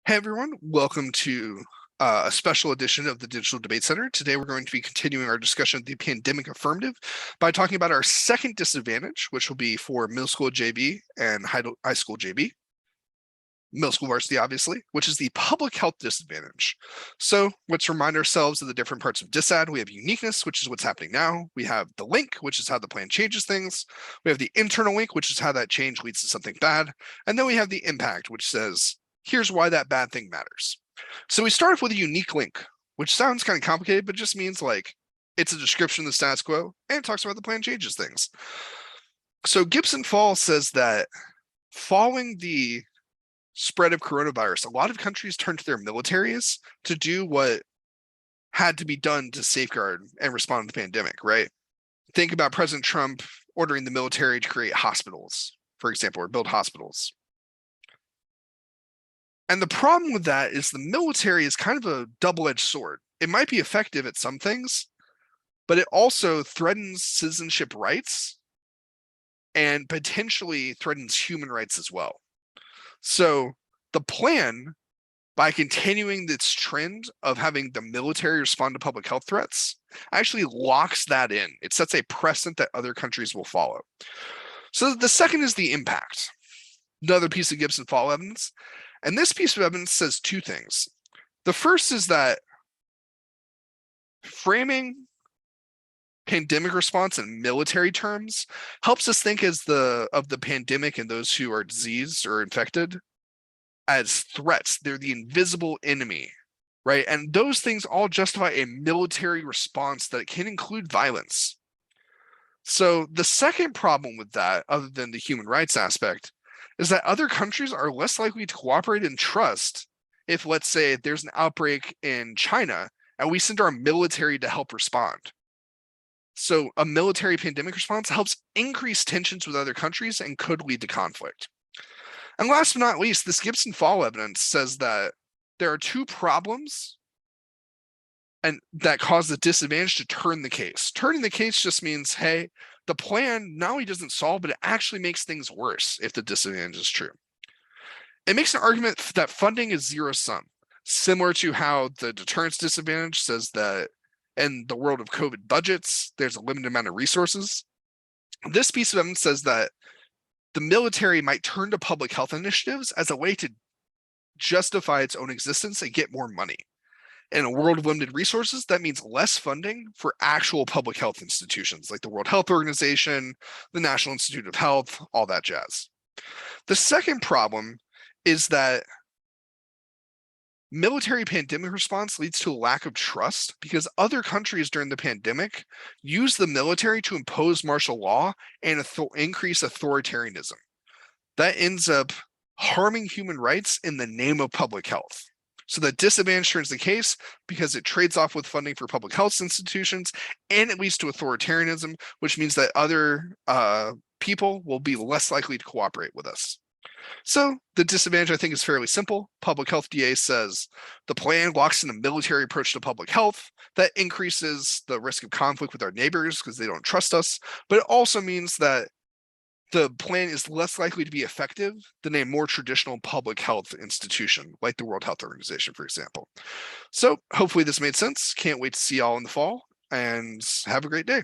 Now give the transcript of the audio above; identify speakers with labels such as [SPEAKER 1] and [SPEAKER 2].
[SPEAKER 1] Hey everyone, welcome to a special edition of the Digital Debate Center. Today we're going to be continuing our discussion of the pandemic affirmative by talking about our second disadvantage, which will be for middle school JV and high school JV. Middle school varsity, obviously, which is the public health disadvantage. So let's remind ourselves of the different parts of disad. We have uniqueness, which is what's happening now. We have the link, which is how the plan changes things. We have the internal link, which is how that change leads to something bad. And then we have the impact, which says, here's why that bad thing matters. So we start off with a unique link, which sounds kind of complicated, but just means like it's a description of the status quo and it talks about the plan changes things. So Gibson-Fall says that following the spread of coronavirus, a lot of countries turned to their militaries to do what had to be done to safeguard and respond to the pandemic, right? Think about President Trump ordering the military to create hospitals, for example, or build hospitals. And the problem with that is the military is kind of a double-edged sword. It might be effective at some things, but it also threatens citizenship rights and potentially threatens human rights as well. So the plan, by continuing this trend of having the military respond to public health threats, actually locks that in. It sets a precedent that other countries will follow. So the second is the impact. Another piece of Gibson-Fall evidence. And this piece of evidence says two things. The first is that framing pandemic response in military terms helps us think of the pandemic and those who are diseased or infected as threats. They're the invisible enemy, right? And those things all justify a military response that can include violence. So the second problem with that, other than the human rights aspect, is that other countries are less likely to cooperate and trust if, let's say, there's an outbreak in China and we send our military to help respond. So a military pandemic response helps increase tensions with other countries and could lead to conflict. And last but not least, this Gibson-Fall evidence says that there are two problems and that cause the disadvantage to turn the case. Turning the case just means, hey, the plan not only doesn't solve, but it actually makes things worse if the disadvantage is true. It makes an argument that funding is zero sum, similar to how the deterrence disadvantage says that in the world of COVID budgets, there's a limited amount of resources. This piece of evidence says that the military might turn to public health initiatives as a way to justify its own existence and get more money. In a world of limited resources, that means less funding for actual public health institutions like the World Health Organization, the National Institute of Health, all that jazz. The second problem is that military pandemic response leads to a lack of trust because other countries during the pandemic use the military to impose martial law and increase authoritarianism. That ends up harming human rights in the name of public health. So the disadvantage turns the case because it trades off with funding for public health institutions and it leads to authoritarianism, which means that other people will be less likely to cooperate with us. So the disadvantage, I think, is fairly simple. Public health DA says the plan locks in a military approach to public health that increases the risk of conflict with our neighbors because they don't trust us. But it also means that the plan is less likely to be effective than a more traditional public health institution like the World Health Organization, for example. So hopefully this made sense. Can't wait to see y'all in the fall and have a great day.